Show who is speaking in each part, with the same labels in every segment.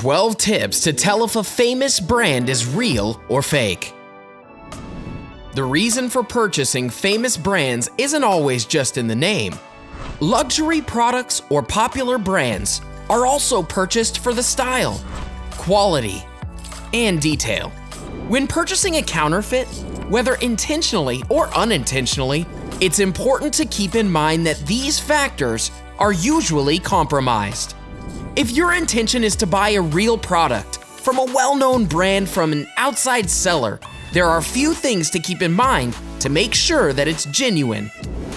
Speaker 1: 12 tips to tell if a famous brand is real or fake. The reason for purchasing famous brands isn't always just in the name. Luxury products or popular brands are also purchased for the style, quality, and detail. When purchasing a counterfeit, whether intentionally or unintentionally, it's important to keep in mind that these factors are usually compromised. If your intention is to buy a real product from a well-known brand from an outside seller, there are a few things to keep in mind to make sure that it's genuine.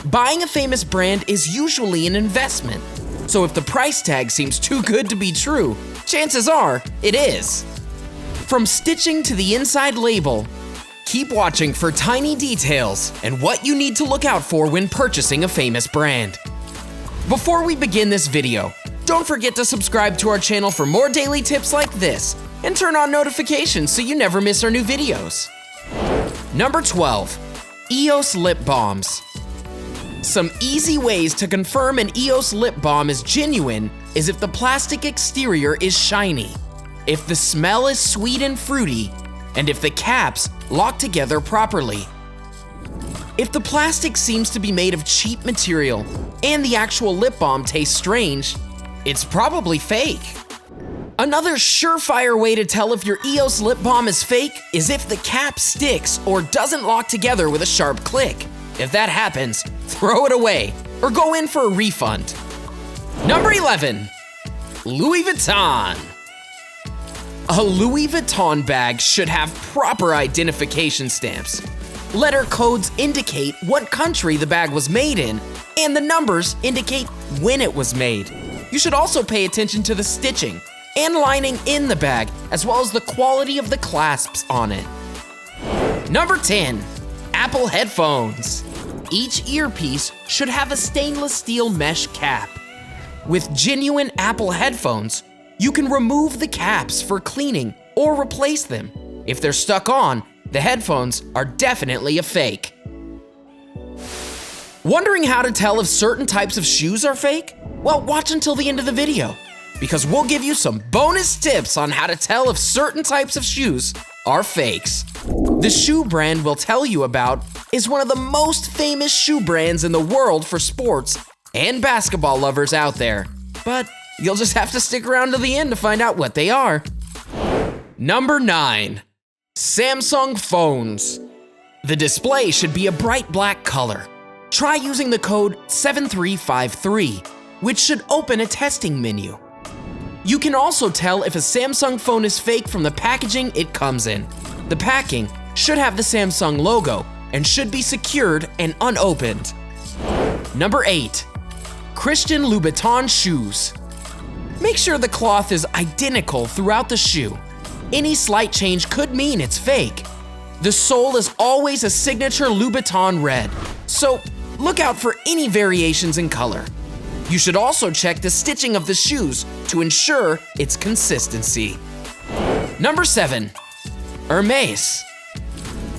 Speaker 1: Buying a famous brand is usually an investment, so if the price tag seems too good to be true, chances are it is. From stitching to the inside label, keep watching for tiny details and what you need to look out for when purchasing a famous brand. Before we begin this video, don't forget to subscribe to our channel for more daily tips like this and turn on notifications so you never miss our new videos. Number 12, EOS Lip Balms. Some easy ways to confirm an EOS lip balm is genuine is if the plastic exterior is shiny, if the smell is sweet and fruity, and if the caps lock together properly. If the plastic seems to be made of cheap material and the actual lip balm tastes strange, it's probably fake. Another surefire way to tell if your EOS lip balm is fake is if the cap sticks or doesn't lock together with a sharp click. If that happens, throw it away or go in for a refund. Number 11, Louis Vuitton. A Louis Vuitton bag should have proper identification stamps. Letter codes indicate what country the bag was made in, and the numbers indicate when it was made. You should also pay attention to the stitching and lining in the bag, as well as the quality of the clasps on it. Number 10, Apple headphones. Each earpiece should have a stainless steel mesh cap. With genuine Apple headphones, you can remove the caps for cleaning or replace them. If they're stuck on, the headphones are definitely a fake. Wondering how to tell if certain types of shoes are fake? Well, watch until the end of the video, because we'll give you some bonus tips on how to tell if certain types of shoes are fakes. The shoe brand we'll tell you about is one of the most famous shoe brands in the world for sports and basketball lovers out there, but you'll just have to stick around to the end to find out what they are. Number 9, Samsung phones. The display should be a bright black color. Try using the code 7353, which should open a testing menu. You can also tell if a Samsung phone is fake from the packaging it comes in. The packing should have the Samsung logo and should be secured and unopened. Number 8, Christian Louboutin shoes. Make sure the cloth is identical throughout the shoe. Any slight change could mean it's fake. The sole is always a signature Louboutin red, so look out for any variations in color. You should also check the stitching of the shoes to ensure its consistency. Number 7, Hermes.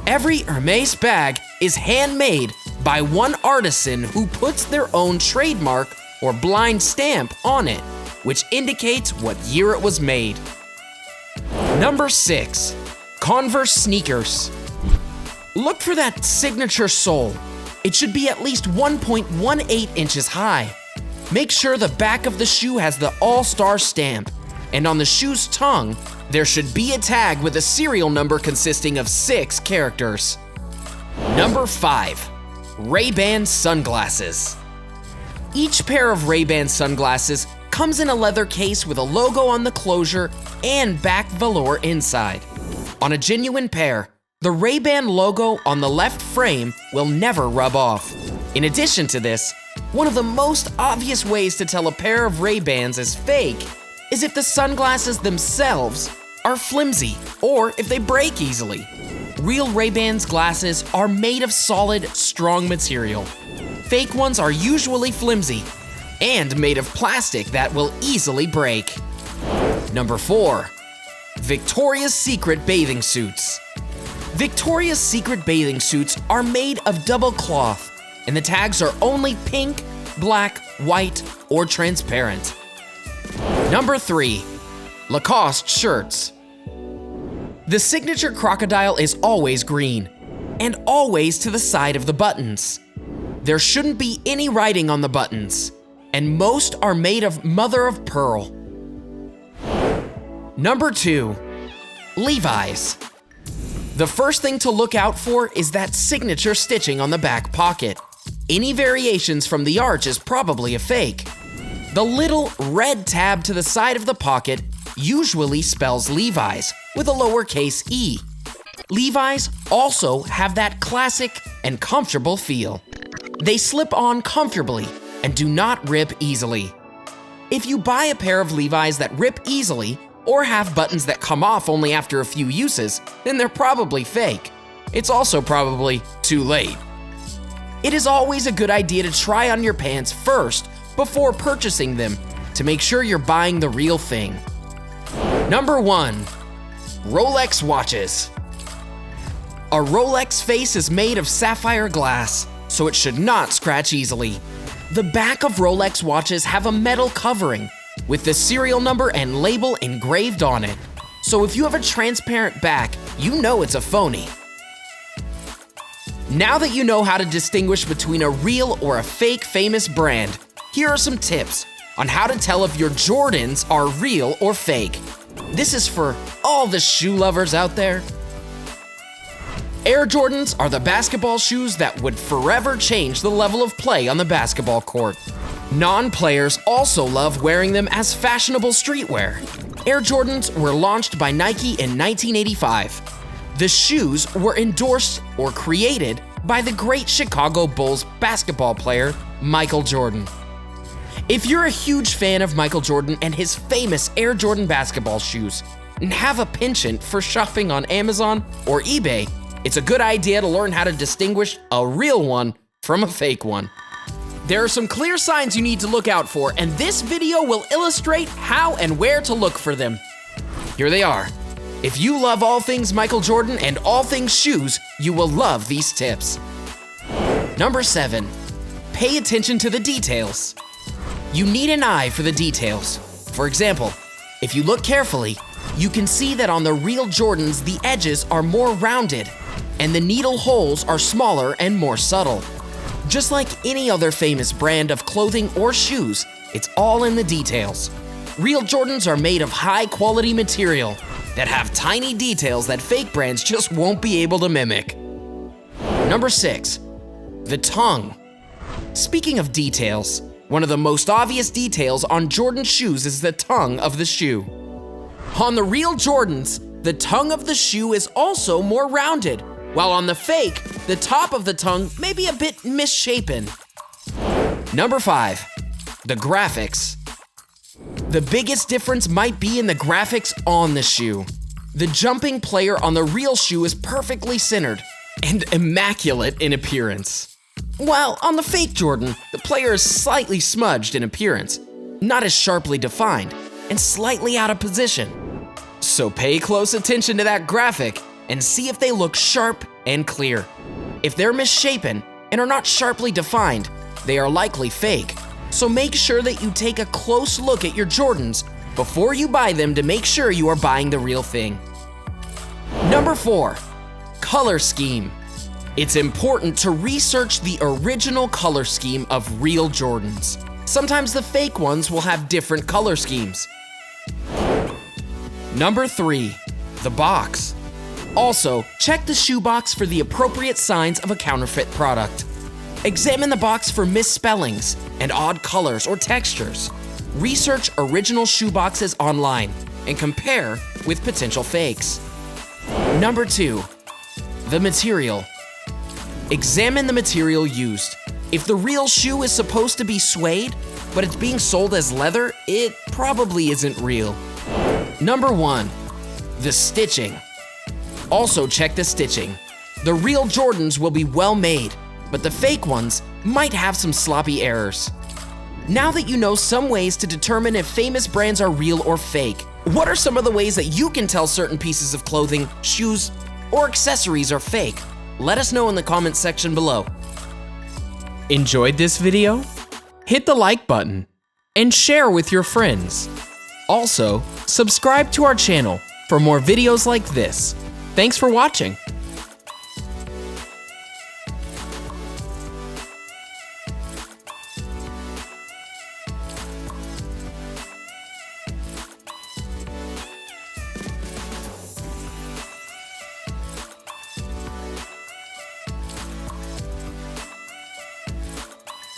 Speaker 1: Every Hermes bag is handmade by one artisan who puts their own trademark or blind stamp on it, which indicates what year it was made. Number 6, Converse sneakers. Look for that signature sole. It should be at least 1.18 inches high. Make sure the back of the shoe has the All-Star stamp, and on the shoe's tongue, there should be a tag with a serial number consisting of 6 characters. Number 5, Ray-Ban sunglasses. Each pair of Ray-Ban sunglasses comes in a leather case with a logo on the closure and back velour inside. On a genuine pair, the Ray-Ban logo on the left frame will never rub off. In addition to this, one of the most obvious ways to tell a pair of Ray-Bans is fake is if the sunglasses themselves are flimsy or if they break easily. Real Ray-Ban's glasses are made of solid, strong material. Fake ones are usually flimsy and made of plastic that will easily break. Number 4, Victoria's Secret bathing suits. Victoria's Secret bathing suits are made of double cloth, and the tags are only pink, black, white, or transparent. Number 3, Lacoste shirts. The signature crocodile is always green, and always to the side of the buttons. There shouldn't be any writing on the buttons, and most are made of mother of pearl. Number 2, Levi's. The first thing to look out for is that signature stitching on the back pocket. Any variations from the arch is probably a fake. The little red tab to the side of the pocket usually spells Levi's with a lowercase e. Levi's also have that classic and comfortable feel. They slip on comfortably and do not rip easily. If you buy a pair of Levi's that rip easily or have buttons that come off only after a few uses, then they're probably fake. It's also probably too late. It is always a good idea to try on your pants first before purchasing them to make sure you're buying the real thing. Number 1, Rolex watches. A Rolex face is made of sapphire glass, so it should not scratch easily. The back of Rolex watches have a metal covering with the serial number and label engraved on it. So if you have a transparent back, you know it's a phony. Now that you know how to distinguish between a real or a fake famous brand, here are some tips on how to tell if your Jordans are real or fake. This is for all the shoe lovers out there. Air Jordans are the basketball shoes that would forever change the level of play on the basketball court. Non-players also love wearing them as fashionable streetwear. Air Jordans were launched by Nike in 1985. The shoes were endorsed or created by the great Chicago Bulls basketball player, Michael Jordan. If you're a huge fan of Michael Jordan and his famous Air Jordan basketball shoes, and have a penchant for shopping on Amazon or eBay, it's a good idea to learn how to distinguish a real one from a fake one. There are some clear signs you need to look out for, and this video will illustrate how and where to look for them. Here they are. If you love all things Michael Jordan and all things shoes, you will love these tips. Number 7, pay attention to the details. You need an eye for the details. For example, if you look carefully, you can see that on the real Jordans, the edges are more rounded, and the needle holes are smaller and more subtle. Just like any other famous brand of clothing or shoes, it's all in the details. Real Jordans are made of high-quality material that have tiny details that fake brands just won't be able to mimic. Number 6, the tongue. Speaking of details, one of the most obvious details on Jordan shoes is the tongue of the shoe. On the real Jordans, the tongue of the shoe is also more rounded, while on the fake, the top of the tongue may be a bit misshapen. Number 5, the graphics. The biggest difference might be in the graphics on the shoe. The jumping player on the real shoe is perfectly centered and immaculate in appearance. While on the fake Jordan, the player is slightly smudged in appearance, not as sharply defined, and slightly out of position. So pay close attention to that graphic and see if they look sharp and clear. If they're misshapen and are not sharply defined, they are likely fake. So make sure that you take a close look at your Jordans before you buy them to make sure you are buying the real thing. Number 4, color scheme. It's important to research the original color scheme of real Jordans. Sometimes the fake ones will have different color schemes. Number 3, the box. Also, check the shoe box for the appropriate signs of a counterfeit product. Examine the box for misspellings and odd colors or textures. Research original shoe boxes online and compare with potential fakes. Number 2, the material. Examine the material used. If the real shoe is supposed to be suede, but it's being sold as leather, it probably isn't real. Number 1, the stitching. Also check the stitching. The real Jordans will be well made, but the fake ones might have some sloppy errors. Now that you know some ways to determine if famous brands are real or fake, what are some of the ways that you can tell certain pieces of clothing, shoes, or accessories are fake? Let us know in the comments section below. Enjoyed this video? Hit the like button and share with your friends. Also, subscribe to our channel for more videos like this. Thanks for watching.